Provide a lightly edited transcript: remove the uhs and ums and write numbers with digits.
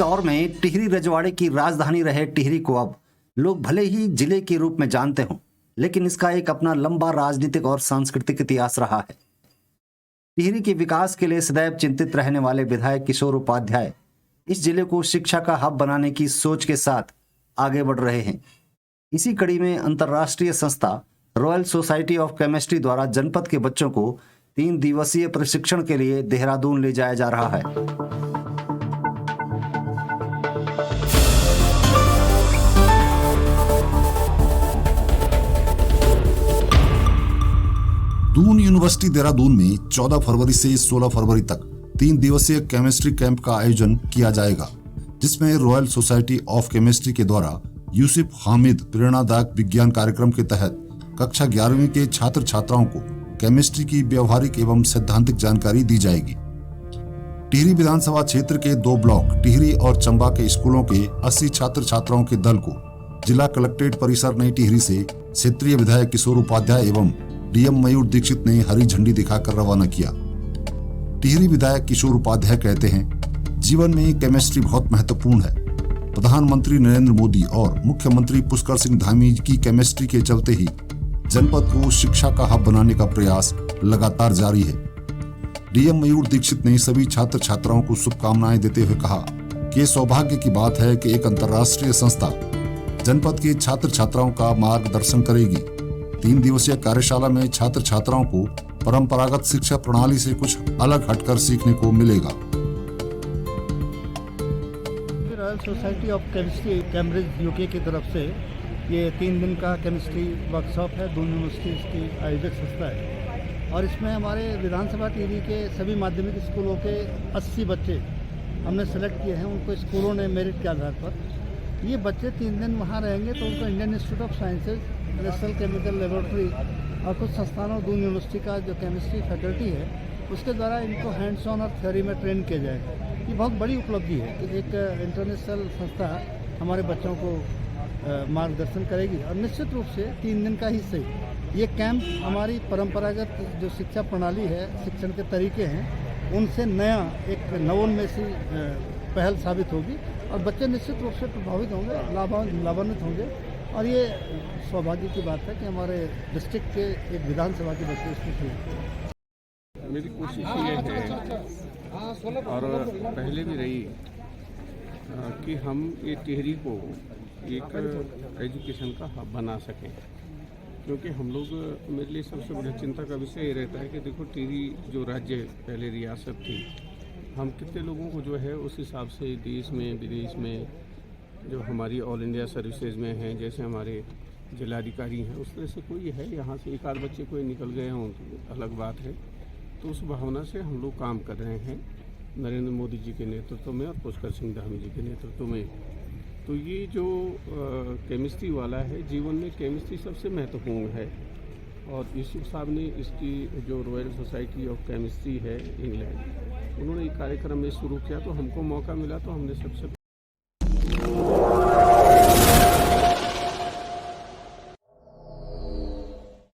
दौर में टिहरी रजवाड़े की राजधानी रहे टिहरी को अब लोग भले ही जिले के रूप में जानते हों, लेकिन इसका एक अपना लंबा राजनीतिक और सांस्कृतिक इतिहास रहा है। टिहरी के विकास के लिए सदैव चिंतित रहने वाले विधायक किशोर उपाध्याय इस जिले को शिक्षा का हब बनाने की सोच के साथ आगे बढ़ रहे हैं। इसी कड़ी में अंतर्राष्ट्रीय संस्था रॉयल सोसाइटी ऑफ केमिस्ट्री द्वारा जनपद के बच्चों को 3 दिवसीय प्रशिक्षण के लिए देहरादून ले जाया जा रहा है। दून यूनिवर्सिटी देहरादून में 14 फरवरी से 16 फरवरी तक 3 दिवसीय केमिस्ट्री कैंप का आयोजन किया जाएगा, जिसमें रॉयल सोसाइटी ऑफ केमिस्ट्री के द्वारा यूसुफ हामिद प्रेरणादायक विज्ञान कार्यक्रम के तहत कक्षा 11वीं के छात्र छात्राओं को केमिस्ट्री की व्यवहारिक एवं सैद्धांतिक जानकारी दी जाएगी। टिहरी विधानसभा क्षेत्र के 2 ब्लॉक टिहरी और चंबा के स्कूलों के 80 छात्र छात्राओं के दल को जिला कलेक्ट्रेट परिसर नई टिहरी से क्षेत्रीय विधायक किशोर उपाध्याय एवं डीएम मयूर दीक्षित ने हरी झंडी दिखाकर रवाना किया। टिहरी विधायक किशोर उपाध्याय कहते हैं, जीवन में केमिस्ट्री बहुत महत्वपूर्ण है। प्रधानमंत्री नरेंद्र मोदी और मुख्यमंत्री पुष्कर सिंह धामी की केमिस्ट्री के चलते ही जनपद को शिक्षा का हब बनाने का प्रयास लगातार जारी है। डीएम मयूर दीक्षित ने सभी छात्र छात्राओं को शुभकामनाएं देते हुए कहा कि ये सौभाग्य की बात है कि एक अंतर्राष्ट्रीय संस्था जनपद के छात्र छात्राओं का मार्गदर्शन करेगी। 3 दिवसीय कार्यशाला में छात्र छात्राओं को परंपरागत शिक्षा प्रणाली से कुछ अलग हटकर सीखने को मिलेगा। Royal society of chemistry Cambridge UK की तरफ से ये 3 दिन का केमिस्ट्री वर्कशॉप है। दून यूनिवर्सिटी की आयोजक संस्था है और इसमें हमारे विधानसभा टिहरी के सभी माध्यमिक स्कूलों के 80 बच्चे हमने सेलेक्ट किए हैं। उनको स्कूलों ने मेरिट के आधार पर ये बच्चे 3 दिन वहाँ रहेंगे, तो उनको Indian institute of sciences, national chemical laboratory और कुछ संस्थानों, दून यूनिवर्सिटी का जो केमिस्ट्री फैकल्टी है उसके द्वारा इनको हैंड्स ऑन और थ्योरी में ट्रेन किया जाएगा। ये बहुत बड़ी उपलब्धि है कि एक इंटरनेशनल संस्था हमारे बच्चों को मार्गदर्शन करेगी और निश्चित रूप से 3 दिन का ही सही ये कैंप हमारी परंपरागत जो शिक्षा प्रणाली है, शिक्षण के तरीके हैं, उनसे नया एक नवोन्मेषी पहल साबित होगी और बच्चे निश्चित रूप से प्रभावित होंगे, लाभान्वित होंगे। और ये सौभाग्य की बात है कि हमारे डिस्ट्रिक्ट के एक विधानसभा के बच्चे इसमें खेलेंगे। मेरी कोशिश ये है और पहले भी रही कि हम ये टिहरी को एक एजुकेशन का हब बना सकें, क्योंकि हम लोग, मेरे लिए सबसे बड़ी चिंता का विषय ये रहता है कि देखो टिहरी जो राज्य पहले रियासत थी, हम कितने लोगों को जो है उस हिसाब से देश में विदेश में जो हमारी ऑल इंडिया सर्विसेज में हैं, जैसे हमारे जिलाधिकारी हैं, उस तरह से कोई है यहाँ से एक आध बच्चे कोई निकल गए हों तो अलग बात है। तो उस भावना से हम लोग काम कर रहे हैं नरेंद्र मोदी जी के नेतृत्व में और पुष्कर सिंह धामी जी के नेतृत्व में। तो ये जो केमिस्ट्री वाला है, जीवन में केमिस्ट्री सबसे महत्वपूर्ण है और यूसुफ साहब ने इसकी जो रॉयल सोसाइटी ऑफ केमिस्ट्री है इंग्लैंड, उन्होंने एक कार्यक्रम में शुरू किया तो हमको मौका मिला, तो हमने सबसे